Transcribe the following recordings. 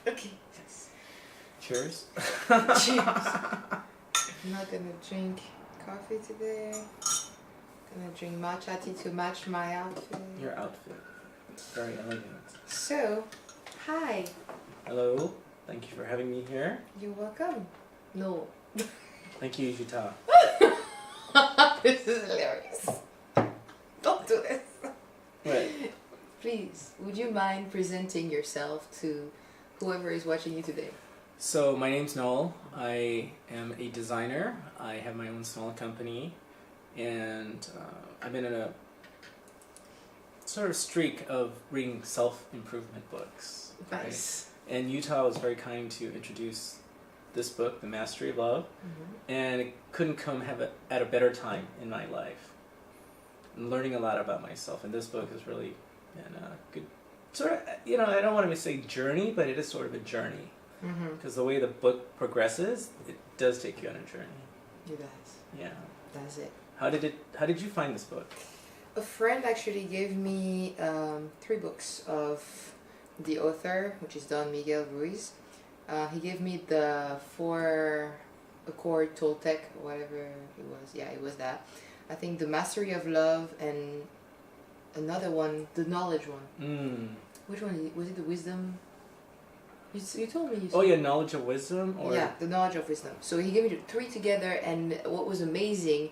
Okay. Yes. Cheers. Cheers. I'm not gonna drink coffee today. Gonna drink matcha tea to match my outfit. Your outfit. Very elegant. So, hi. Hello. Thank you for having me here. You're welcome. No. Thank you, Yuta. This is hilarious. Don't do this. What? Please, would you mind presenting yourself to whoever is watching you today? So my name's Noel. I am a designer. I have my own small company, and I've been in a sort of streak of reading self-improvement books. Nice. Right? And Utah was very kind to introduce this book, The Mastery of Love, and it couldn't come at a better time in my life. I'm learning a lot about myself, and this book has really been a good sort of, I don't want to say journey, but it is sort of a journey. Because the way the book progresses, it does take you on a journey. You guys. Yeah. That's it. How did you find this book? A friend actually gave me 3 books of the author, which is Don Miguel Ruiz. He gave me the 4-accord Toltec, whatever it was. Yeah, it was that. I think The Mastery of Love and another one, the Knowledge one. Which one? Was it the Wisdom? You told me. Oh yeah, Knowledge of Wisdom? Or? Yeah, the Knowledge of Wisdom. So he gave me the 3 together, and what was amazing,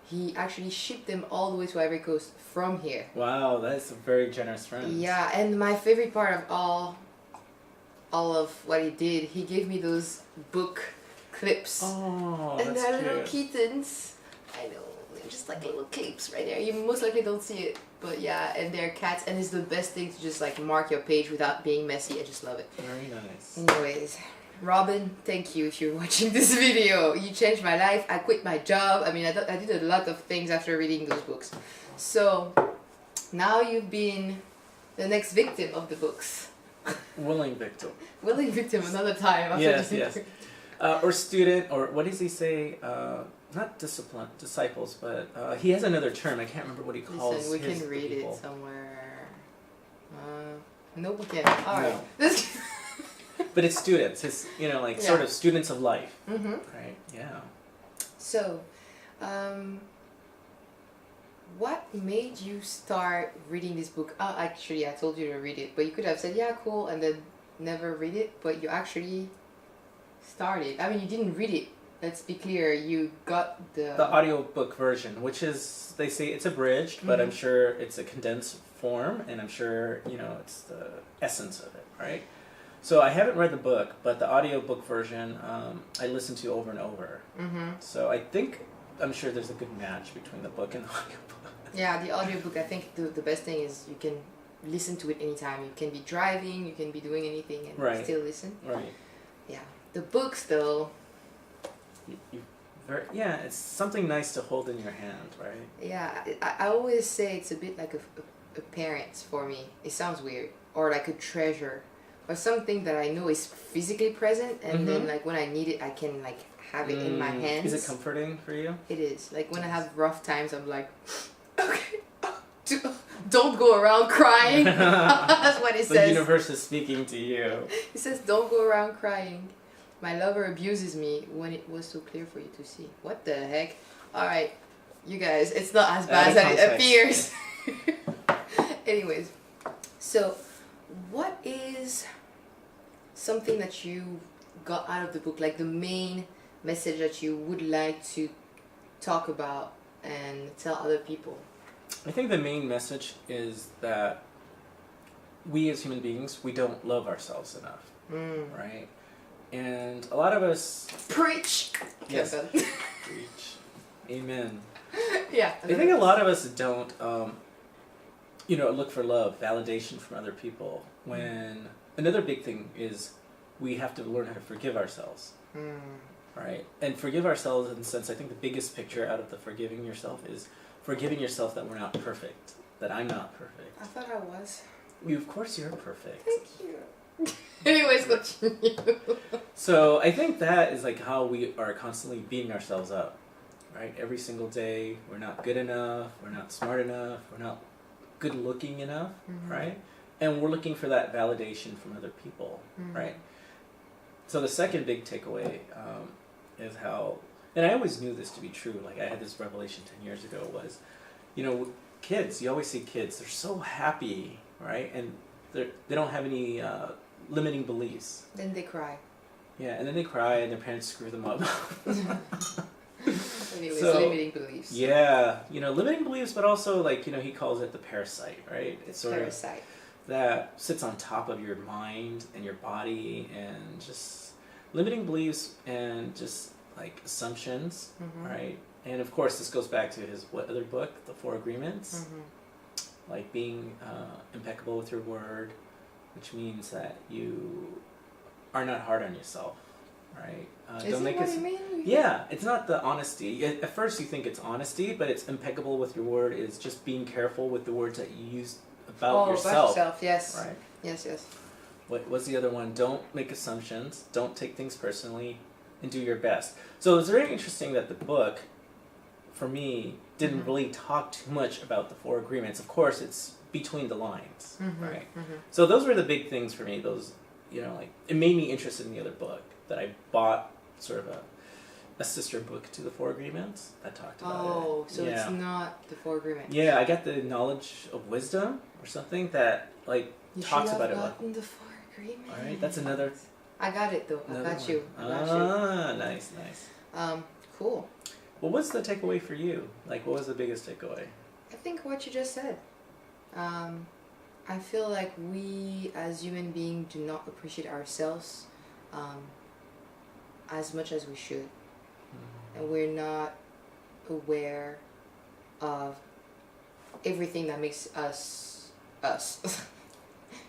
he actually shipped them all the way to Ivory Coast from here. Wow, that's a very generous friend. Yeah, and my favorite part of all of what he did, he gave me those book clips. Oh, and that's they're cute. little kittens. I know, they're just like little capes right there. You most likely don't see it, but yeah, and they're cats, and it's the best thing to just like mark your page without being messy. I just love it. Very nice. Anyways, Robin, thank you if you're watching this video. You changed my life. I quit my job. I mean, I did a lot of things after reading those books. So now you've been the next victim of the books. Willing victim. Willing victim another time. Yes. Or student, or what does he say? Not disciples, but he has another term. I can't remember what he calls. Listen, we his can read people. it somewhere. No, we can't. All right. No. But it's students. It's sort of students of life. Right. Yeah. So, what made you start reading this book? Oh, actually, I told you to read it, but you could have said, yeah, cool, and then never read it, but you actually started. I mean, you didn't read it. Let's be clear. You got the audiobook version, which is, they say it's abridged, but I'm sure it's a condensed form, and I'm sure, it's the essence of it, right? So I haven't read the book, but the audiobook version I listen to over and over. So I'm sure there's a good match between the book and the audiobook. Yeah, the audiobook, I think the best thing is you can listen to it anytime. You can be driving, you can be doing anything and still listen. Right. Yeah. The books, though... it's something nice to hold in your hand, right? Yeah, I always say it's a bit like a parent for me. It sounds weird. Or like a treasure. Or something that I know is physically present, and then like when I need it, I can like have it in my hands. Is it comforting for you? It is. Like when I have rough times, I'm like, okay, don't go around crying. That's what it says. The universe is speaking to you. It says, don't go around crying. My lover abuses me when it was so clear for you to see. What the heck? Alright, you guys, it's not as bad as it appears. Anyways, so what is something that you got out of the book, like the main message that you would like to talk about and tell other people? I think the main message is that we as human beings, we don't love ourselves enough, right? And a lot of us... Preach! Yes. Preach. Amen. Yeah. I think a lot of us don't, look for love, validation from other people. When another big thing is we have to learn how to forgive ourselves, right? And forgive ourselves in the sense, I think the biggest picture out of the forgiving yourself is forgiving yourself that we're not perfect, that I'm not perfect. I thought I was. Of course you're perfect. Thank you. Anyways, continue. So I think that is like how we are constantly beating ourselves up, right? Every single day, we're not good enough, we're not smart enough, we're not good looking enough, right? And we're looking for that validation from other people, right? So the second big takeaway is how, and I always knew this to be true, like I had this revelation 10 years ago, was, kids, you always see kids, they're so happy, right? And they don't have any limiting beliefs. Then they cry. Yeah, and then they cry and their parents screw them up. Anyways, so, limiting beliefs. Yeah, limiting beliefs, but also like, he calls it the parasite, right? It's sort parasite. Of that sits on top of your mind and your body, and just limiting beliefs and just like assumptions, right? And of course, this goes back to his other book, The Four Agreements, like being impeccable with your word, which means that you are not hard on yourself, right? Don't make what you mean? Yeah, it's not the honesty. At first you think it's honesty, but it's impeccable with your word is just being careful with the words that you use about yourself. About yourself, yes. Right. Yes. What's the other one? Don't make assumptions, don't take things personally, and do your best. So it's very interesting that the book, for me, didn't really talk too much about the Four Agreements. Of course, it's between the lines, right? So those were the big things for me. Those, like, it made me interested in the other book, that I bought sort of a sister book to the Four Agreements that talked about it. Oh, so it's not the Four Agreements. Yeah, I got the Knowledge of Wisdom or something that like talks about it. The Four Agreements. All right, that's another. I got it though. I got you. Nice. Cool. Well, what's the takeaway for you? Like, what was the biggest takeaway? I think what you just said. I feel like we as human beings do not appreciate ourselves as much as we should. And we're not aware of everything that makes us us.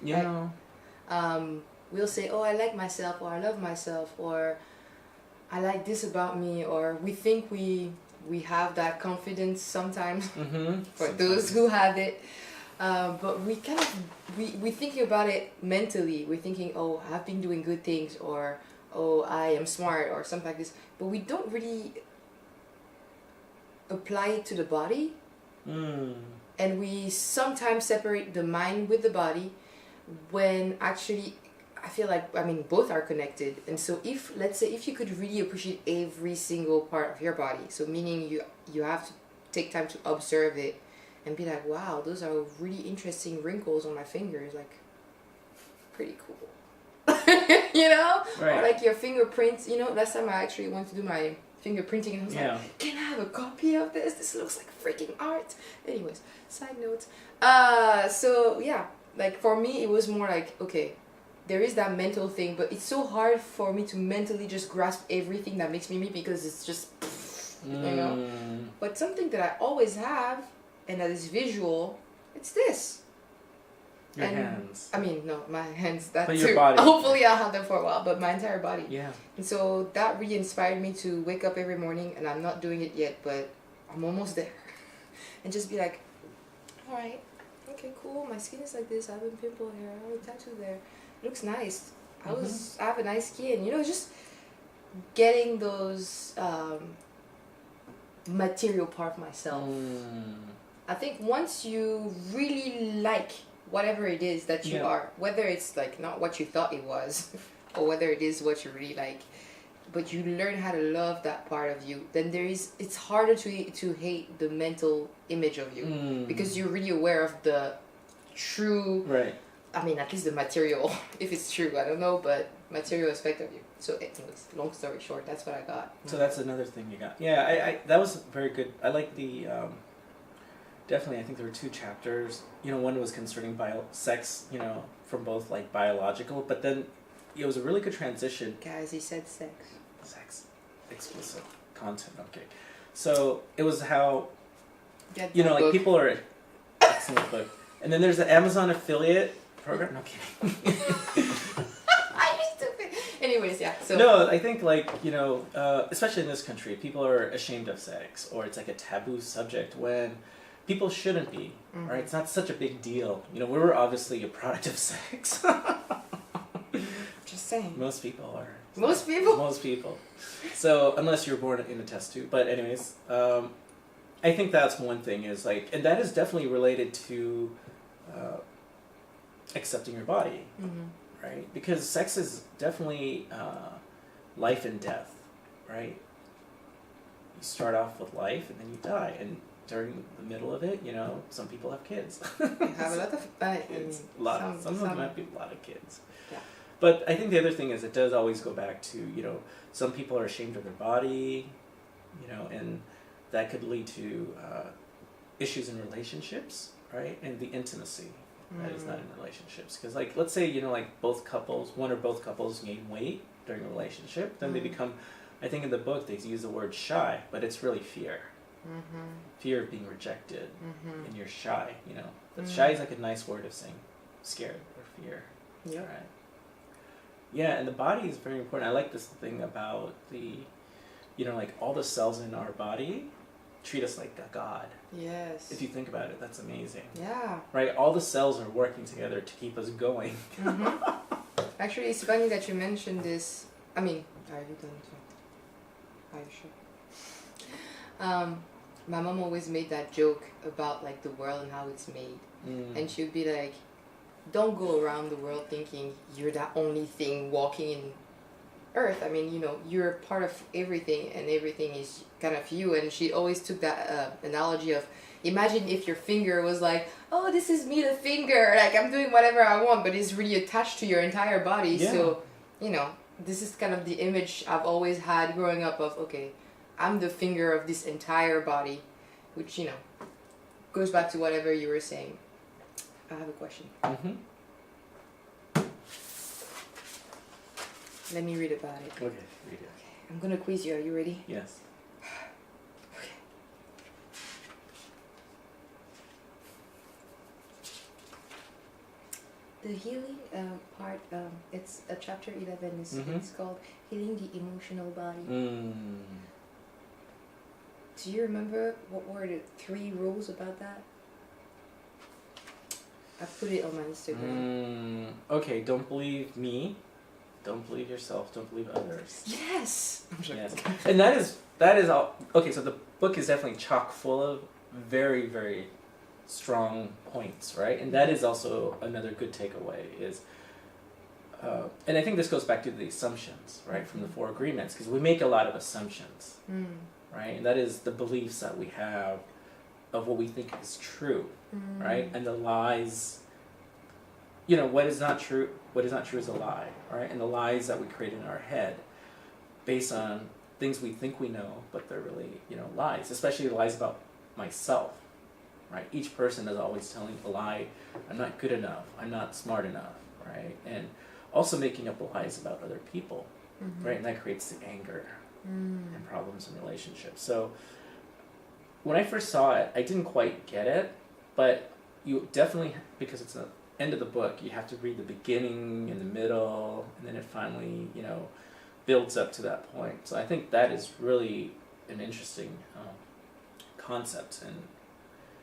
Yeah. We'll say, oh, I like myself, or I love myself, or I like this about me, or we think we have that confidence sometimes for those who have it. But we kind of, we thinking about it mentally. We're thinking, oh, I've been doing good things, or oh, I am smart, or something like this. But we don't really apply it to the body. And we sometimes separate the mind with the body, when actually I feel like, both are connected. And so let's say if you could really appreciate every single part of your body, so meaning you have to take time to observe it and be like, wow, those are really interesting wrinkles on my fingers, like pretty cool. Right. Or like your fingerprints. Last time I actually went to do my fingerprinting and I was like, can I have a copy of this? This looks like freaking art. Anyways, side notes. So yeah, like for me it was more like, okay, there is that mental thing, but it's so hard for me to mentally just grasp everything that makes me me, because it's just But something that I always have, and that is visual, it's this. Your hands. No, my hands, that but too. Your body. Hopefully I'll have them for a while, but my entire body. Yeah. And so that really inspired me to wake up every morning, and I'm not doing it yet, but I'm almost there. And just be like, alright, okay, cool, my skin is like this, I have a pimple here, I have a tattoo there. It looks nice. I have a nice skin. Just getting those material part of myself. I think once you really like whatever it is that you are, whether it's like not what you thought it was, or whether it is what you really like, but you learn how to love that part of you, then it's harder to hate the mental image of you, because you're really aware of the true, right. At least the material, if it's true, I don't know, but material aspect of you. So long story short, that's what I got. So that's another thing you got. Yeah, I that was very good. I like the, definitely, I think there were 2 chapters. One was concerning sex, from both like biological, but then it was a really good transition. Guys, he said sex. Sex. Explicit content, okay. So it was how, like people are, excellent book. And then there's the Amazon affiliate program. No kidding. I'm stupid. Anyways, yeah. So no, I think like especially in this country, people are ashamed of sex, or it's like a taboo subject when people shouldn't be. Right? It's not such a big deal. We're obviously a product of sex. Just saying. Most people are. Most people. Most people. So unless you're born in a test tube, but anyways, I think that's one thing is like, and that is definitely related to. Accepting your body, right? Because sex is definitely life and death, right? You start off with life and then you die, and during the middle of it, you know, some people have kids. You have a lot of kids. Some of them might be a lot of kids. Yeah. But I think the other thing is it does always go back to, you know, some people are ashamed of their body, you know, and that could lead to issues in relationships, right? And the intimacy that is not in relationships. Because, like, let's say, you know, like one or both couples gain weight during a relationship, then they become, I think in the book they use the word shy, but it's really fear. Fear of being rejected, and you're shy, you know. But shy is like a nice word of saying scared or fear. Yeah. Right. Yeah, and the body is very important. I like this thing about the, you know, like all the cells in our body treat us like a god. Yes. If you think about it, that's amazing. Yeah. Right? All the cells are working together to keep us going. Actually, it's funny that you mentioned this. I mean, are you done? Are you sure? My mom always made that joke about like the world and how it's made. And she would be like, don't go around the world thinking you're the only thing walking in earth. I mean, you know, you're part of everything and everything is kind of you. And she always took that analogy of, imagine if your finger was like, oh, this is me, the finger, like I'm doing whatever I want, but it's really attached to your entire body. Yeah. So, you know, this is kind of the image I've always had growing up of, okay, I'm the finger of this entire body, which, you know, goes back to whatever you were saying. I have a question. Let me read about it. Okay, read it. Okay, I'm gonna quiz you. Are you ready? Yes. Okay. The healing part, it's chapter 11. It's called Healing the Emotional Body. Do you remember what were the 3 rules about that? I put it on my Instagram. Okay, don't believe me. Don't believe yourself. Don't believe others. Yes. Yes. And that is all. Okay, so the book is definitely chock full of very, very strong points, right? And that is also another good takeaway is, and I think this goes back to the assumptions, right, from the 4 agreements, because we make a lot of assumptions, right? And that is the beliefs that we have of what we think is true, right? And the lies, you know, what is not true is a lie, right? And the lies that we create in our head based on things we think we know, but they're really, you know, lies, especially the lies about myself, right? Each person is always telling a lie, I'm not good enough, I'm not smart enough, right? And also making up lies about other people, right? And that creates the anger and problems in relationships. So when I first saw it, I didn't quite get it, but you definitely, because it's the end of the book, you have to read the beginning and the middle, and then it finally, you know, builds up to that point. So I think that is really an interesting concept. And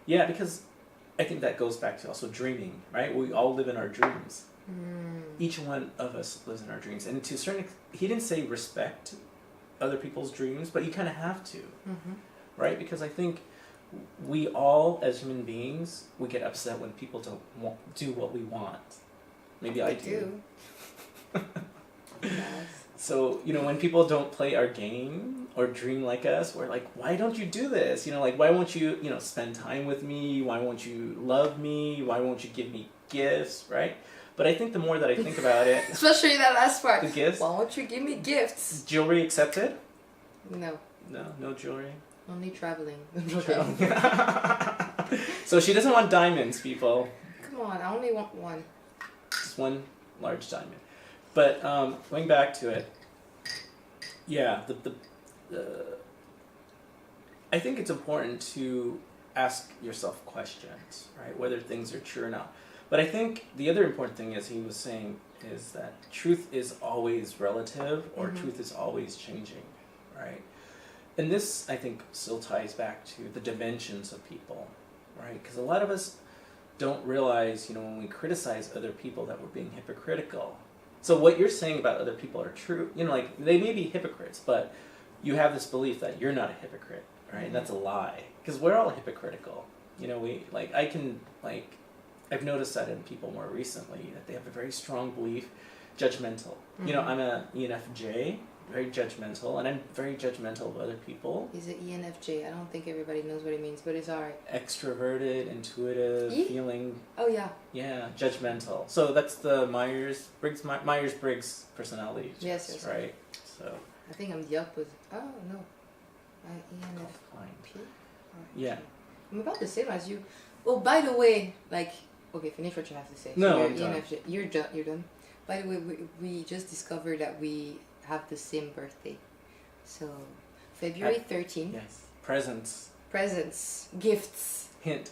yeah, because I think that goes back to also dreaming, right? We all live in our dreams. Each one of us lives in our dreams. And to a certain extent, he didn't say respect other people's dreams, but you kind of have to, right? Because I think we all, as human beings, we get upset when people don't do what we want. Maybe I do. Yes. So, you know, when people don't play our game or dream like us, we're like, why don't you do this? You know, like, why won't you, you know, spend time with me? Why won't you love me? Why won't you give me gifts, right? But I think the more that I think about it... Especially that last part. The gifts. Why won't you give me gifts? Jewelry accepted? No. No jewelry? Only traveling. So she doesn't want diamonds, people. Come on, I only want one. Just one large diamond. But going back to it, yeah, I think it's important to ask yourself questions, right? Whether things are true or not. But I think the other important thing, as he was saying, is that truth is always relative, or truth is always changing, right? And this, I think, still ties back to the dimensions of people, right? Because a lot of us don't realize, you know, when we criticize other people that we're being hypocritical. So what you're saying about other people are true. You know, like, they may be hypocrites, but you have this belief that you're not a hypocrite, right? And that's a lie. Because we're all hypocritical. You know, I can, like, I've noticed that in people more recently, that they have a very strong belief, judgmental. You know, I'm a ENFJ, very judgmental, and I'm very judgmental of other people. He's an ENFJ. I don't think everybody knows what it means, but it's alright. Extroverted, intuitive, feeling. Oh yeah. Yeah, judgmental. So that's the Myers-Briggs personality. Yes. Right. So. I think I'm the opposite. Oh no, ENFP. Yeah. I'm about the same as you. Oh, by the way, like, okay, finish what you have to say. No, so I'm done. You're done. By the way, we just discovered that we have the same birthday. So, February 13th. Yes. Presents. Gifts. Hint.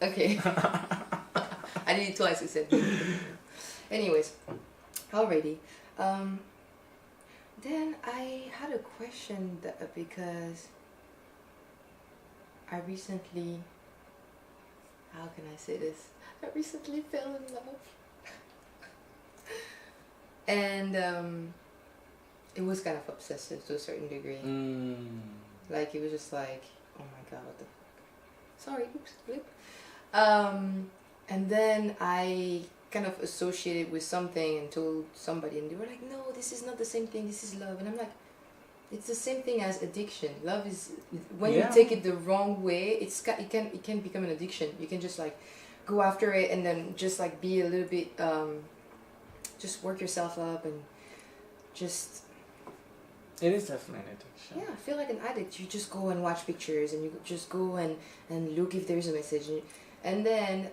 Okay. I did it twice, I said. Anyways, alrighty. Then I had a question because I recently, how can I say this? I recently fell in love. And it was kind of obsessive to a certain degree. Like, it was just like, oh my god, what the fuck? Sorry, oops, blip. And then I kind of associated with something and told somebody, and they were like, no, this is not the same thing, this is love. And I'm like, it's the same thing as addiction. Love is, when you take it the wrong way, it can become an addiction. You can just like go after it and then just like be a little bit, just work yourself up and just... It is definitely an addiction. Yeah, I feel like an addict. You just go and watch pictures and you just go and look if there's a message. And then,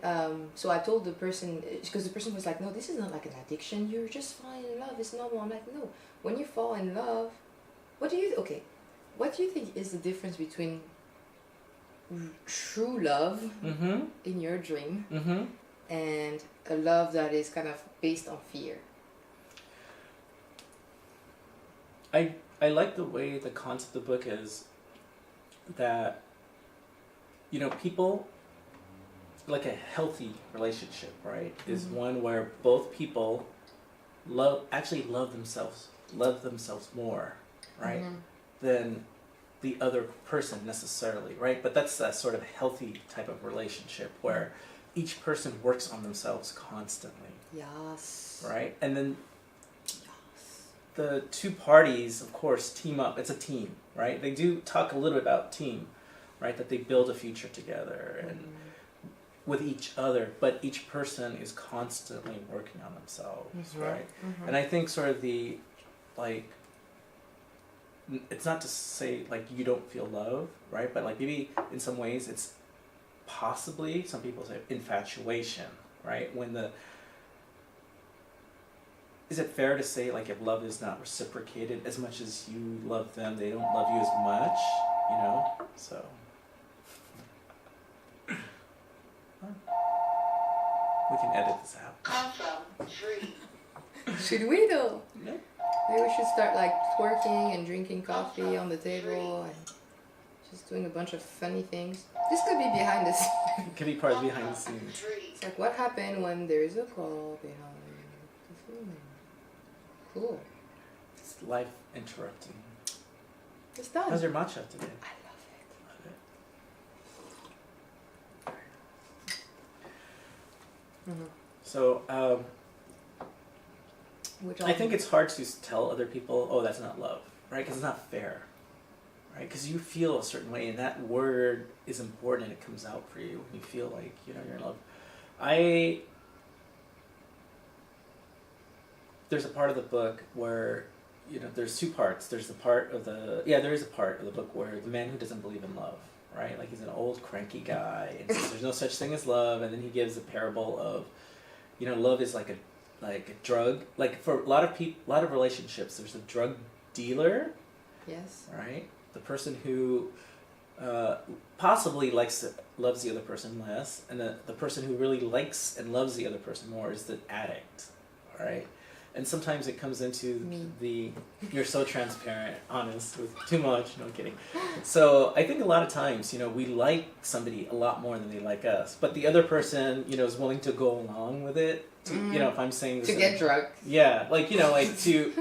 so I told the person, because the person was like, no, this is not like an addiction. You're just falling in love. It's normal. I'm like, no. When you fall in love, what do you think is the difference between true love in your dream and a love that is kind of based on fear? I like the way the concept of the book is that, you know, people, like a healthy relationship, right, is one where both people love themselves more, right, than the other person necessarily, right? But that's that sort of healthy type of relationship where each person works on themselves constantly. Yes. Right? And then the two parties, of course, team up. It's a team, right? They do talk a little bit about team, right? That they build a future together and with each other, but each person is constantly working on themselves, right? And I think sort of the, like, it's not to say like you don't feel love, right? But like maybe in some ways it's possibly, some people say infatuation, right? When the, is it fair to say like if love is not reciprocated, as much as you love them, they don't love you as much, you know? So. We can edit this out. Awesome. 3. Should we though? No. Maybe we should start like twerking and drinking coffee on the table and just doing a bunch of funny things. This could be behind the scenes. It could be part of behind the scenes. It's like what happened when there's a call behind the scene. Cool. It's life interrupting. It's done. How's your matcha today? I love it. So, Which I think it's hard to tell other people, oh, that's not love, right? Because it's not fair, right? Because you feel a certain way, and that word is important, and it comes out for you when you feel like, you know, you're in love. There's a part of the book where, you know, there's two parts. There's the part of the, there is a part of the book where the man who doesn't believe in love, right? Like he's an old cranky guy, and says there's no such thing as love, and then he gives a parable of, you know, love is like a drug. Like for a lot of relationships, there's a drug dealer. Yes. Right? The person who possibly loves the other person less, and the person who really likes and loves the other person more is the addict. All right? And sometimes it comes into you're so transparent, honest, with too much, no kidding. So I think a lot of times, you know, we like somebody a lot more than they like us. But the other person, you know, is willing to go along with it. To, you know, if I'm saying this. To get drunk. Yeah, like, you know, like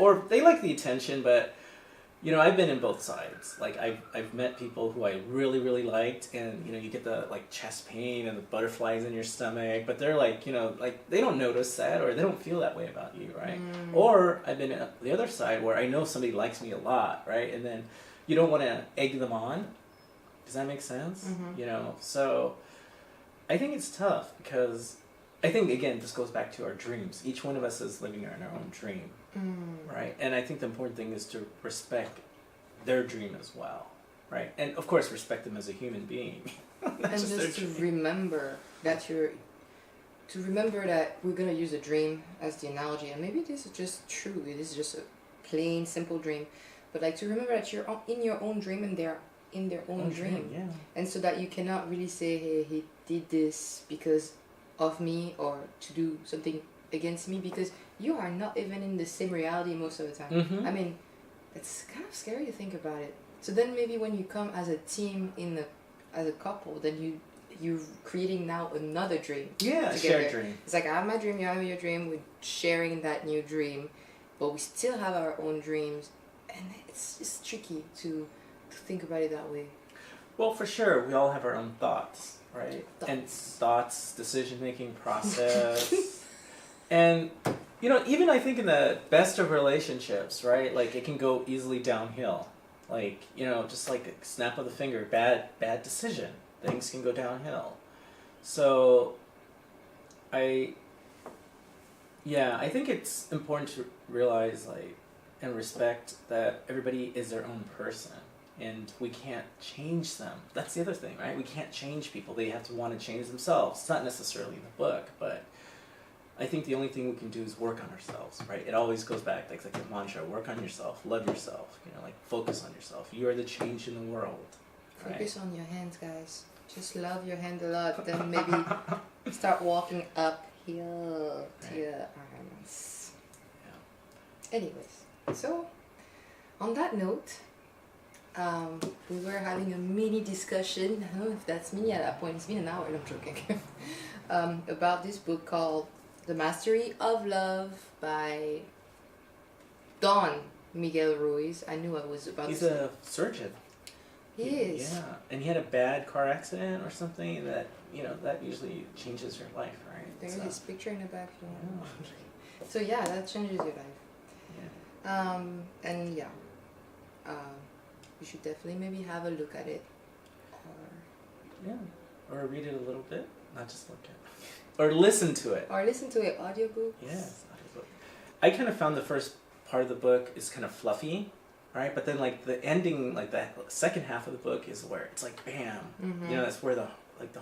or they like the attention, but, you know, I've been in both sides. Like I've met people who I really, really liked, and you know, you get the like chest pain and the butterflies in your stomach, but they're like, you know, like they don't notice that or they don't feel that way about you, right? Or I've been at the other side where I know somebody likes me a lot, right? And then you don't want to egg them on. Does that make sense? You know, so I think it's tough because I think, again, this goes back to our dreams. Each one of us is living in our own dream, right? And I think the important thing is to respect their dream as well, right? And, of course, respect them as a human being. And just to remember that we're going to use a dream as the analogy. And maybe this is just true. It is just a plain, simple dream. But, like, to remember that you're in your own dream and they're in their own dream. Yeah. And so that you cannot really say, hey, he did this because of me or to do something against me, because you are not even in the same reality most of the time. I mean, it's kind of scary to think about it. So then maybe when you come as a team as a couple, then you're creating now another dream. Yeah, together. Shared dream. It's like I have my dream, you have your dream, we're sharing that new dream, but we still have our own dreams, and it's just tricky to think about it that way. Well, for sure, we all have our own thoughts, right? And thoughts, decision-making process. And, you know, even I think in the best of relationships, right? Like, it can go easily downhill. Like, you know, just like a snap of the finger, bad decision. Things can go downhill. So, I think it's important to realize, like, and respect that everybody is their own person. And we can't change them. That's the other thing, right? We can't change people. They have to want to change themselves. It's not necessarily in the book, but I think the only thing we can do is work on ourselves, right? It always goes back, like a mantra, work on yourself, love yourself, you know, like focus on yourself. You are the change in the world. Right? Focus on your hands, guys. Just love your hand a lot, then maybe start walking uphill to your arms. Yeah. Anyways, so on that note, we were having a mini discussion, I don't know if that's mini at that point, it's been an hour, I'm joking, about this book called The Mastery of Love by Don Miguel Ruiz. I knew I was about He's to say. a surgeon. He is. Yeah, and he had a bad car accident or something, and that, you know, that usually changes your life, right? There's his picture in the back. Yeah. So yeah, that changes your life. Yeah. And yeah. You should definitely maybe have a look at it, or read it a little bit, not just look at it, or listen to it, audiobook. Yes, audiobook. I kind of found the first part of the book is kind of fluffy, right? But then like the ending, like the second half of the book is where it's like bam, you know, that's where the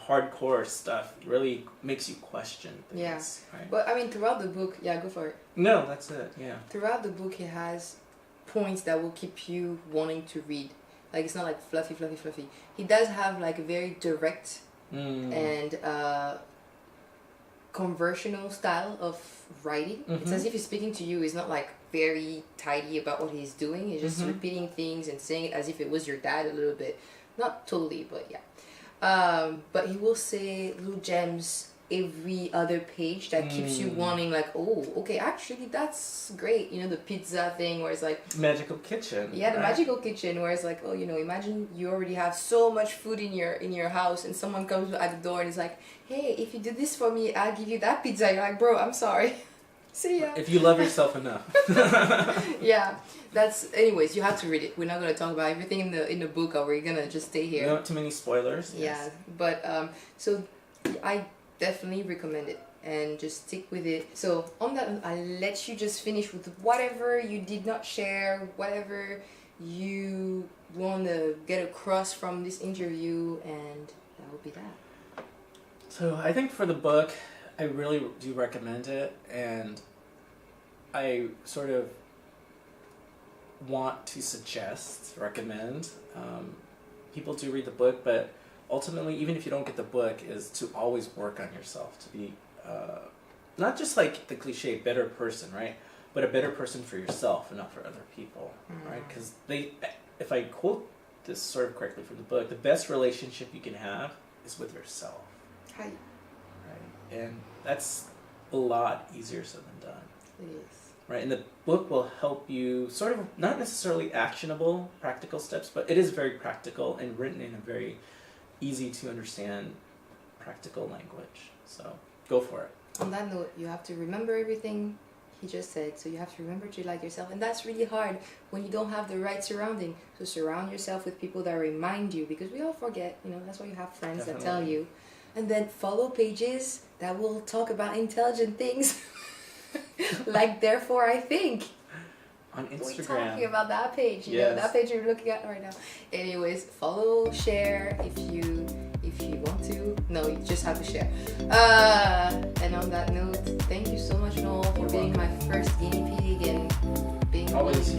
hardcore stuff really makes you question things. Yeah, right? But I mean, throughout the book, go for it. No, that's it. Yeah. Throughout the book, it has points that will keep you wanting to read. Like, it's not like fluffy. He does have like a very direct and conversational style of writing. It's as if he's speaking to you. He's not like very tidy about what he's doing. He's just repeating things and saying it as if it was your dad a little bit. Not totally, but yeah. But he will say little gems every other page that keeps you wanting, like, oh, okay, actually that's great, you know, the pizza thing where it's like magical kitchen. Yeah, the magical kitchen where it's like, oh, you know, imagine you already have so much food in your house and someone comes at the door and is like, hey, if you do this for me, I'll give you that pizza. You're like, bro, I'm sorry. See ya. If you love yourself enough. Yeah, that's, anyways, you have to read it. We're not going to talk about everything in the book, or we're going to just stay here. Not too many spoilers. Yes. Yeah, but so I definitely recommend it and just stick with it. So on that, I'll let you just finish with whatever you did not share, whatever you want to get across from this interview, and that will be that. So I think for the book, I really do recommend it, and I sort of want to recommend people do read the book, but ultimately, even if you don't get the book, is to always work on yourself, to be not just like the cliche better person, right? But a better person for yourself and not for other people, right? Because if I quote this sort of correctly from the book, the best relationship you can have is with yourself. Hi. Right? And that's a lot easier said than done. It is. right? And the book will help you sort of, not necessarily actionable practical steps, but it is very practical and written in a very easy to understand practical language. So go for it. On that note, you have to remember everything he just said, so you have to remember to like yourself, and that's really hard when you don't have the right surrounding. So surround yourself with people that remind you, because we all forget, you know, that's why you have friends that tell you. And then follow pages that will talk about intelligent things. Like Therefore I Think. On Instagram. We're talking about that page, you know, that page you're looking at right now. Anyways, follow, share if you want to. No, you just have to share. And on that note, thank you so much, Noel, for being my first guinea pig and being always